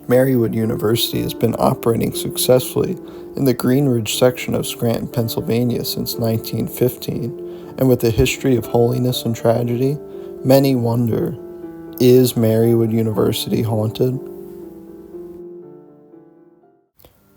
Marywood University has been operating successfully in the Green Ridge section of Scranton, Pennsylvania since 1915, and with a history of holiness and tragedy, many wonder, is Marywood University haunted?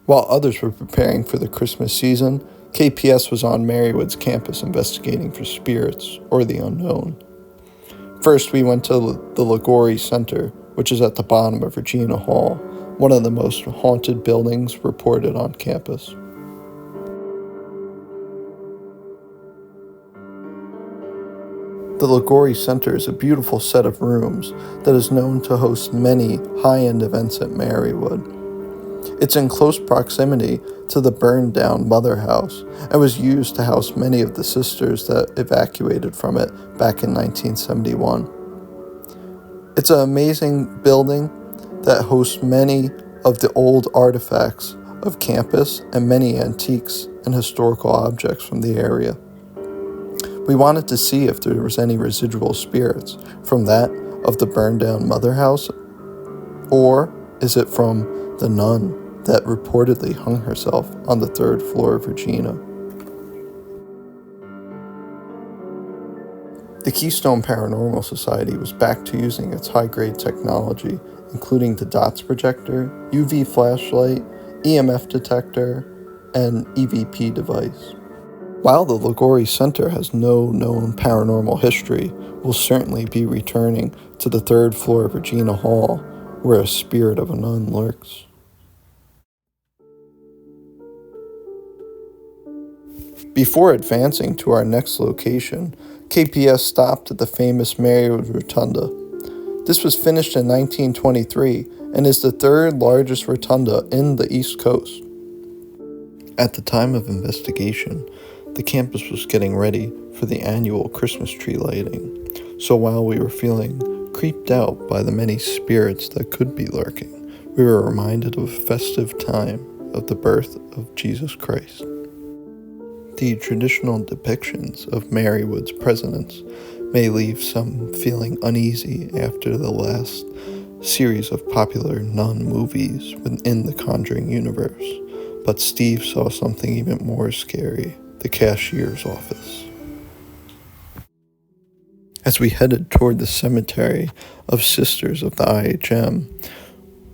While others were preparing for the Christmas season, KPS was on Marywood's campus investigating for spirits or the unknown. First, we went to the Liguori Center, which is at the bottom of Regina Hall, one of the most haunted buildings reported on campus. The Liguori Center is a beautiful set of rooms that is known to host many high-end events at Marywood. It's in close proximity to the burned-down Mother House and was used to house many of the sisters that evacuated from it back in 1971. It's an amazing building that hosts many of the old artifacts of campus and many antiques and historical objects from the area. We wanted to see if there was any residual spirits from that of the burned-down Mother House, or is it from the nun that reportedly hung herself on the 3rd floor of Regina. The Keystone Paranormal Society was back to using its high-grade technology, including the DOTS projector, UV flashlight, EMF detector, and EVP device. While the Liguori Center has no known paranormal history, we'll certainly be returning to the 3rd floor of Regina Hall, where a spirit of a nun lurks. Before advancing to our next location, KPS stopped at the famous Marywood Rotunda. This was finished in 1923 and is the 3rd largest rotunda in the East Coast. At the time of investigation, the campus was getting ready for the annual Christmas tree lighting, so while we were feeling creeped out by the many spirits that could be lurking, we were reminded of a festive time of the birth of Jesus Christ. The traditional depictions of Marywood's presence may leave some feeling uneasy after the last series of popular nun movies within the Conjuring universe, but Steve saw something even more scary, the cashier's office. As we headed toward the cemetery of Sisters of the IHM,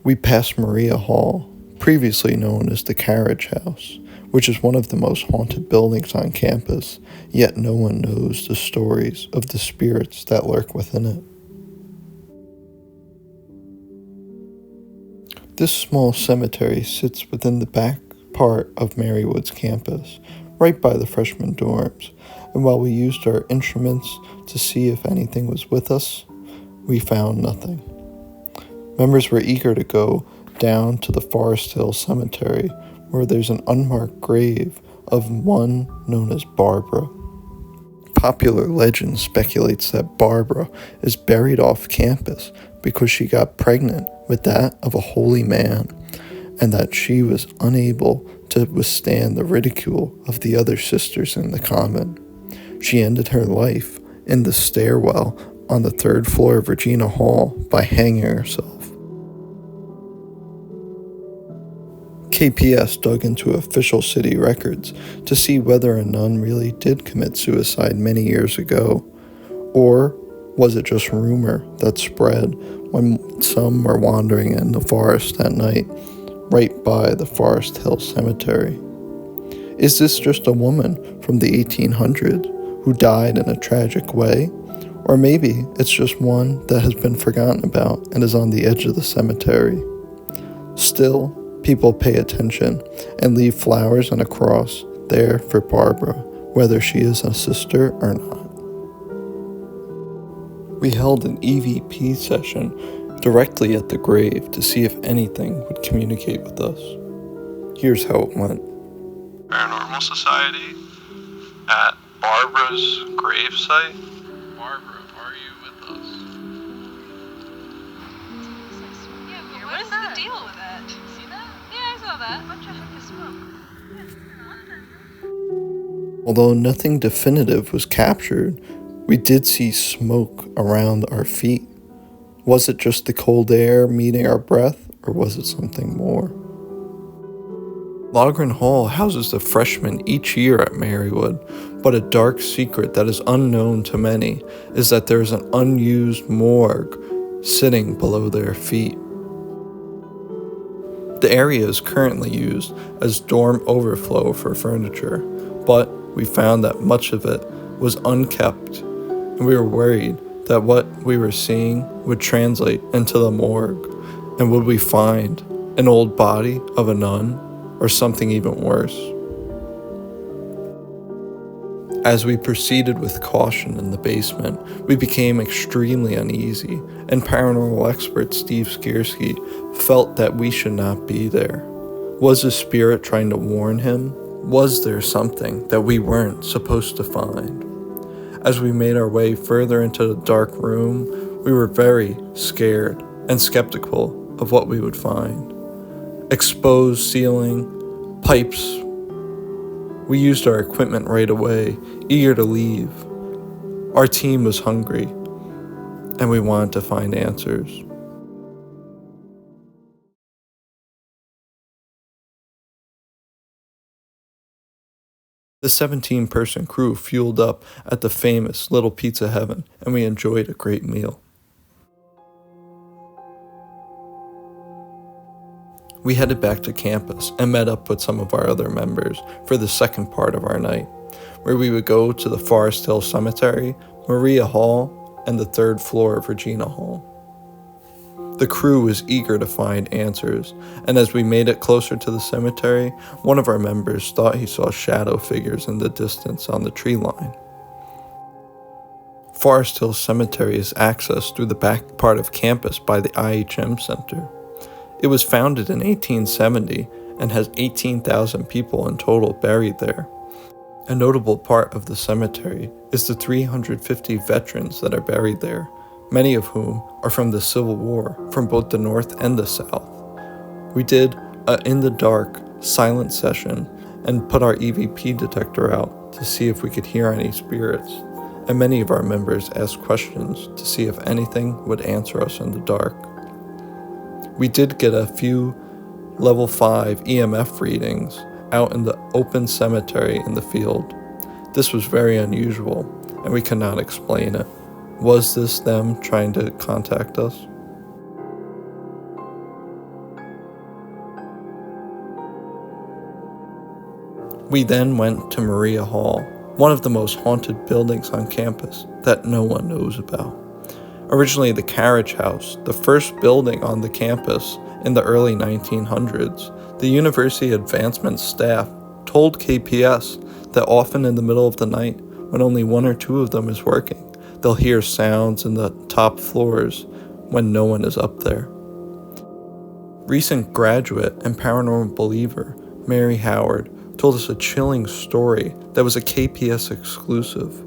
we passed Marywood Hall, previously known as the Carriage House, which is one of the most haunted buildings on campus, yet no one knows the stories of the spirits that lurk within it. This small cemetery sits within the back part of Marywood's campus, right by the freshman dorms, and while we used our instruments to see if anything was with us, we found nothing. Members were eager to go down to the Forest Hill Cemetery, where there's an unmarked grave of one known as Barbara. Popular legend speculates that Barbara is buried off campus because she got pregnant with that of a holy man, and that she was unable to withstand the ridicule of the other sisters in the common. She ended her life in the stairwell on the 3rd floor of Regina Hall by hanging herself. KPS dug into official city records to see whether a nun really did commit suicide many years ago, or was it just rumor that spread when some were wandering in the forest at night, right by the Forest Hill Cemetery? Is this just a woman from the 1800s who died in a tragic way? Or maybe it's just one that has been forgotten about and is on the edge of the cemetery. Still, people pay attention and leave flowers and a cross there for Barbara, whether she is a sister or not. We held an EVP session directly at the grave to see if anything would communicate with us. Here's how it went. Paranormal Society at Barbara's gravesite. Barbara, are you with us? Yeah, but what is the deal with that? See that? Yeah, I saw that. A bunch of hunk of smoke. Although nothing definitive was captured, we did see smoke around our feet. Was it just the cold air meeting our breath, or was it something more? Logren Hall houses the freshmen each year at Marywood, but a dark secret that is unknown to many is that there is an unused morgue sitting below their feet. The area is currently used as dorm overflow for furniture, but we found that much of it was unkept, and we were worried that what we were seeing would translate into the morgue, and would we find an old body of a nun or something even worse? As we proceeded with caution in the basement, we became extremely uneasy, and paranormal expert Steve Skierski felt that we should not be there. Was the spirit trying to warn him? Was there something that we weren't supposed to find? As we made our way further into the dark room, we were very scared and skeptical of what we would find. Exposed ceiling, pipes. We used our equipment right away, eager to leave. Our team was hungry, and we wanted to find answers. The 17-person crew fueled up at the famous Little Pizza Heaven, and we enjoyed a great meal. We headed back to campus and met up with some of our other members for the second part of our night, where we would go to the Forest Hill Cemetery, Maria Hall, and the third floor of Regina Hall. The crew was eager to find answers, and as we made it closer to the cemetery, one of our members thought he saw shadow figures in the distance on the tree line. Forest Hill Cemetery is accessed through the back part of campus by the IHM Center. It was founded in 1870 and has 18,000 people in total buried there. A notable part of the cemetery is the 350 veterans that are buried there, many of whom are from the Civil War, from both the North and the South. We did a in-the-dark, silent session and put our EVP detector out to see if we could hear any spirits, and many of our members asked questions to see if anything would answer us in the dark. We did get a few level 5 EMF readings out in the open cemetery in the field. This was very unusual, and we could not explain it. Was this them trying to contact us? We then went to Maria Hall, one of the most haunted buildings on campus that no one knows about. Originally the carriage house, the first building on the campus in the early 1900s, the university advancement staff told KPS that often in the middle of the night, when only one or two of them is working, they'll hear sounds in the top floors when no one is up there. Recent graduate and paranormal believer, Mary Howard, told us a chilling story that was a KPS exclusive.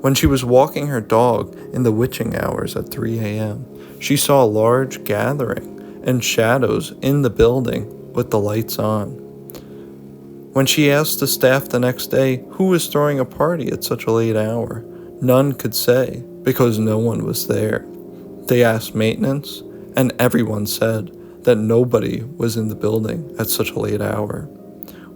When she was walking her dog in the witching hours at 3 a.m., she saw a large gathering and shadows in the building with the lights on. When she asked the staff the next day who was throwing a party at such a late hour, none could say because no one was there. They asked maintenance, and everyone said that nobody was in the building at such a late hour.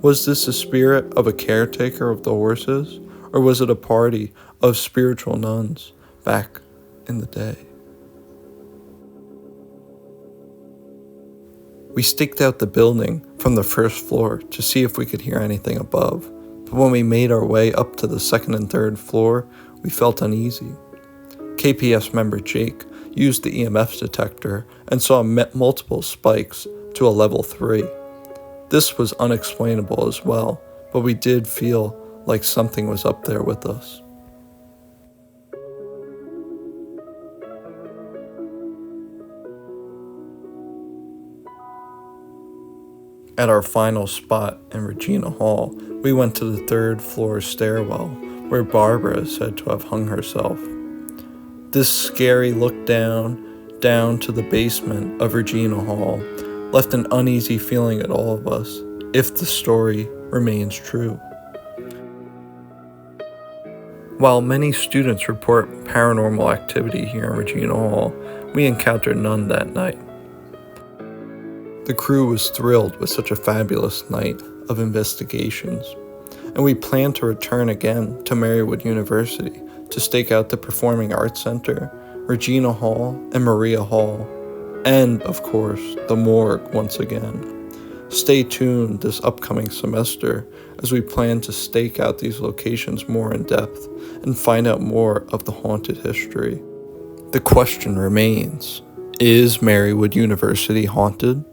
Was this the spirit of a caretaker of the horses, or was it a party of spiritual nuns back in the day? We staked out the building from the first floor to see if we could hear anything above, but when we made our way up to the second and third floor, we felt uneasy. KPS member Jake used the EMF detector and saw multiple spikes to a level 3. This was unexplainable as well, but we did feel like something was up there with us. At our final spot in Regina Hall, we went to the third floor stairwell where Barbara is said to have hung herself. This scary look down to the basement of Regina Hall left an uneasy feeling at all of us, if the story remains true. While many students report paranormal activity here in Regina Hall, we encountered none that night. The crew was thrilled with such a fabulous night of investigations, and we plan to return again to Marywood University to stake out the Performing Arts Center, Regina Hall, and Maria Hall, and, of course, the Morgue once again. Stay tuned this upcoming semester as we plan to stake out these locations more in depth and find out more of the haunted history. The question remains, is Marywood University haunted?